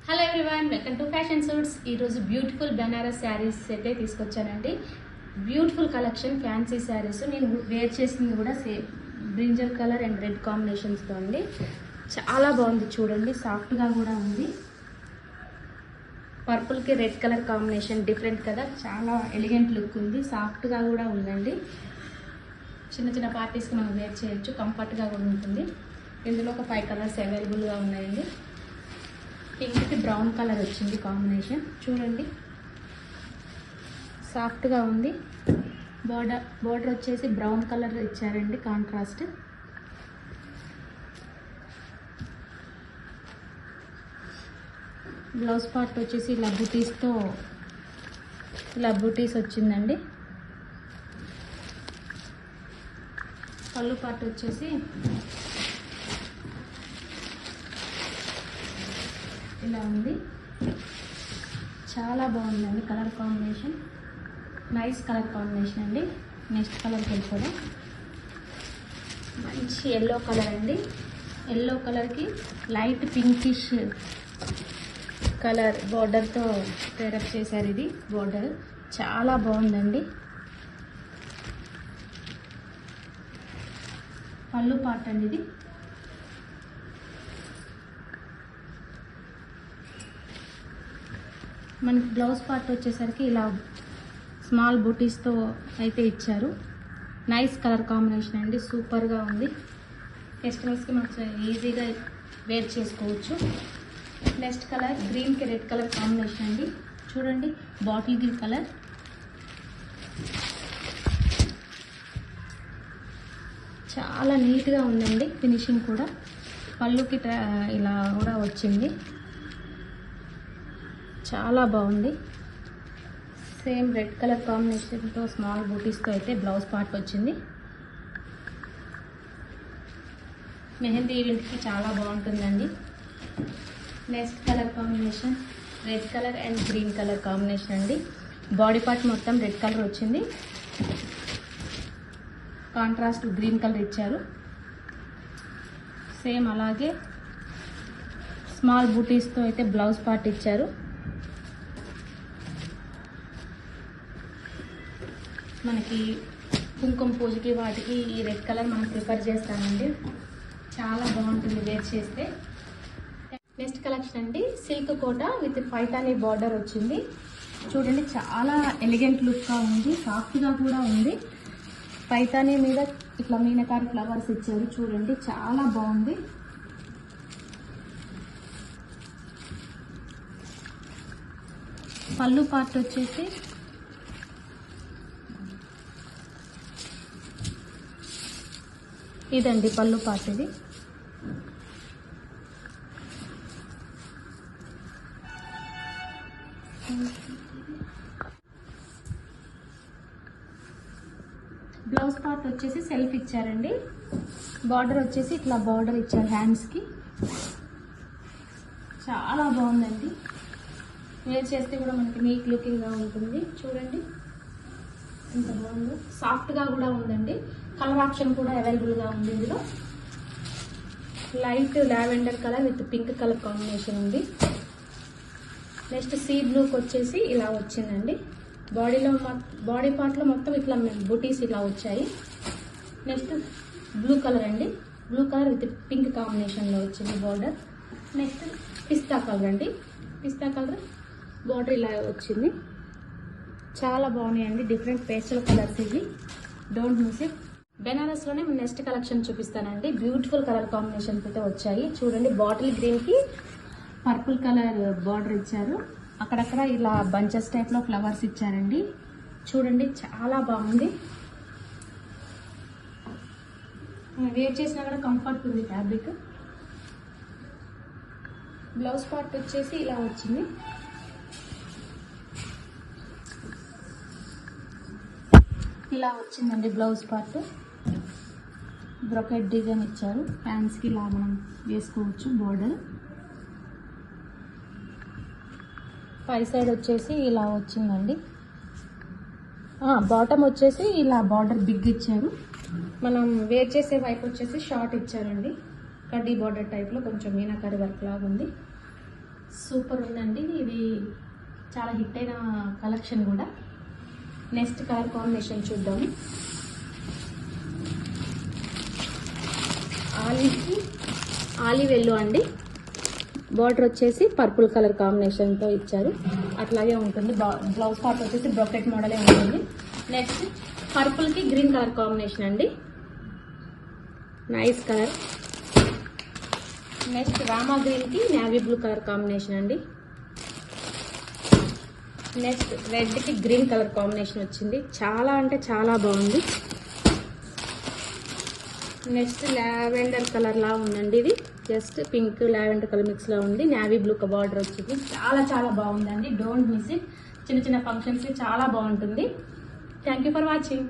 Hello everyone, welcome to fashion suits. ఈరోజు beautiful Banaras saris అయితే తీసుకొచ్చానండి. Beautiful collection, fancy saris. నేను వేర్ చేసింది కూడా same brinjal colour and red కాంబినేషన్స్తో అండి. చాలా బాగుంది చూడండి, సాఫ్ట్గా కూడా ఉంది. పర్పుల్కి రెడ్ కలర్ కాంబినేషన్ డిఫరెంట్ కదా, చాలా ఎలిగెంట్ లుక్ ఉంది. సాఫ్ట్గా కూడా ఉందండి. చిన్న చిన్న పార్టీస్కి మనం వేర్ చేయొచ్చు, కంఫర్ట్గా కూడా ఉంటుంది. ఇందులో ఒక 5 కలర్స్ అవైలబుల్గా ఉన్నాయండి. పింక్కి బ్రౌన్ కలర్ వచ్చింది కాంబినేషన్. చూడండి, సాఫ్ట్గా ఉంది. బోర్డర్ వచ్చేసి బ్రౌన్ కలర్ ఇచ్చారండి, కాంట్రాస్ట్. బ్లౌజ్ పార్ట్ వచ్చేసి ఇలా బూటీస్ వచ్చిందండి. పళ్ళు పార్ట్ వచ్చేసి ఇలా ఉంది. చాలా బాగుందండి colour combination, nice colour combination అండి. నెక్స్ట్ కలర్కి వెళ్ళిపోదాం. మంచి ఎల్లో కలర్ అండి. ఎల్లో కలర్కి లైట్ పింకిష్ కలర్ బోర్డర్తో పేరప్ చేశారు. ఇది బోర్డర్ చాలా బాగుందండి. పళ్ళు పార్ట్ అండి ఇది. మనకి బ్లౌజ్ పార్ట్ వచ్చేసరికి ఇలా స్మాల్ బూటీస్తో అయితే ఇచ్చారు. నైస్ కలర్ కాంబినేషన్ అండి, సూపర్గా ఉంది. కస్టమర్స్కి మనం ఈజీగా వేర్ చేసుకోవచ్చు. నెక్స్ట్ కలర్ గ్రీన్కి రెడ్ కలర్ కాంబినేషన్ అండి. చూడండి, బాటిల్ గ్రీన్ కలర్. చాలా నీట్గా ఉందండి ఫినిషింగ్ కూడా. పళ్ళుకి ఇలా కూడా వచ్చింది, చాలా బాగుంది. సేమ్ రెడ్ కలర్ కాంబినేషన్తో స్మాల్ బూటీస్తో అయితే బ్లౌజ్ పార్ట్ వచ్చింది. మెహందీ ఈవెంట్కి చాలా బాగుంటుందండి. Next colour combination red colour and green colour combination అండి. బాడీ పార్ట్ మొత్తం రెడ్ కలర్ వచ్చింది, కాంట్రాస్ట్ గ్రీన్ కలర్ ఇచ్చారు. సేమ్ అలాగే స్మాల్ బూటీస్తో అయితే బ్లౌజ్ పార్ట్ ఇచ్చారు. మనకి కుంకుమ పూజకి వాటికి ఈ రెడ్ కలర్ మనం ప్రిఫర్ చేస్తామండి. చాలా బాగుంటుంది వేర్ చేస్తే. నెక్స్ట్ కలెక్షన్ అండి, silk Kota with Paithani border వచ్చింది. చూడండి, చాలా ఎలిగెంట్ లుక్గా ఉంది, సాఫ్ట్గా కూడా ఉంది. పైతానీ మీద ఇట్లా మీనకారి ఫ్లవర్స్ ఇచ్చారు. చూడండి, చాలా బాగుంది. పళ్ళు పార్ట్ వచ్చేసి ఇదండి, పళ్ళు పార్ట్ ఇది. బ్లౌజ్ పార్ట్ వచ్చేసి సెల్ఫ్ ఇచ్చారండి. బార్డర్ వచ్చేసి ఇట్లా బార్డర్ ఇచ్చారు హ్యాండ్స్కి. చాలా బాగుందండి, వేర్ చేస్తే కూడా మనకి నీట్ లుకింగ్గా ఉంటుంది. చూడండి ఎంత బాగుందో, సాఫ్ట్గా కూడా ఉందండి. కలర్ ఆప్షన్ కూడా అవైలబుల్గా ఉంది. ఇందులో light lavender colour with pink colour combination ఉంది. నెక్స్ట్ సీ బ్లూకి వచ్చేసి ఇలా వచ్చిందండి. బాడీ పార్ట్లో మొత్తం ఇట్లా బుటీస్ ఇలా వచ్చాయి. నెక్స్ట్ బ్లూ కలర్ అండి, బ్లూ కలర్ విత్ పింక్ కాంబినేషన్లో వచ్చింది బార్డర్. నెక్స్ట్ పిస్తా కలర్ అండి, పిస్తా కలర్ బార్డర్ ఇలా వచ్చింది. చాలా బాగున్నాయండి, డిఫరెంట్ పేస్టల్ కలర్స్ ఇవి. Don't miss it. బెనారస్లోనే నెక్స్ట్ కలెక్షన్ చూపిస్తానండి. బ్యూటిఫుల్ కలర్ కాంబినేషన్స్ అయితే వచ్చాయి. చూడండి, బాటిల్ గ్రీన్కి పర్పుల్ కలర్ బార్డర్ ఇచ్చారు. అక్కడక్కడ ఇలా బంచెస్ టైప్లో ఫ్లవర్స్ ఇచ్చారండి. చూడండి, చాలా బాగుంది. వేర్ చేసినా కూడా కంఫర్ట్ ఉంది ఫ్యాబ్రిక్. బ్లౌజ్ పార్ట్ వచ్చేసి ఇలా వచ్చింది. ఇలా వచ్చిందండి బ్లౌజ్ పార్ట్. బ్రొకెట్ డిజైన్ ఇచ్చారు. హ్యాండ్స్కి ఇలా మనం వేసుకోవచ్చు బోర్డర్. పై సైడ్ వచ్చేసి ఇలా వచ్చిందండి. బాటమ్ వచ్చేసి ఇలా బార్డర్ బిగ్ ఇచ్చారు. మనం వేర్ చేసే వైపు వచ్చేసి షార్ట్ ఇచ్చారండి. కడ్డీ బార్డర్ టైప్లో కొంచెం మీనాకరి వర్క్ లాగా ఉంది. సూపర్ ఉందండి, ఇది చాలా హిట్ అయిన కలెక్షన్ కూడా. నెక్స్ట్ కలర్ కాంబినేషన్ చూద్దాము. ఆలివ్ ఎల్లో అండి, బార్డర్ వచ్చేసి పర్పుల్ కలర్ కాంబినేషన్తో ఇచ్చారు. అట్లాగే ఉంటుంది. బ్లౌజ్ పార్ట్ వచ్చేసి బ్రొకెట్ మోడలే ఉంటుంది. నెక్స్ట్ పర్పుల్కి గ్రీన్ కలర్ కాంబినేషన్ అండి, నైస్ కలర్. నెక్స్ట్ రామా గ్రీన్కి నేవీ బ్లూ కలర్ కాంబినేషన్ అండి. నెక్స్ట్ రెడ్కి గ్రీన్ కలర్ కాంబినేషన్ వచ్చింది, చాలా అంటే చాలా బాగుంది. నెక్స్ట్ లావెండర్ కలర్ లా ఉందండి, ఇది just pink lavender colour mix లా ఉంది. నేవీ బ్లూ బార్డర్ వచ్చింది, చాలా చాలా బాగుందండి. Don't miss it. చిన్న చిన్న ఫంక్షన్స్ చాలా బాగుంటుంది. Thank you for watching.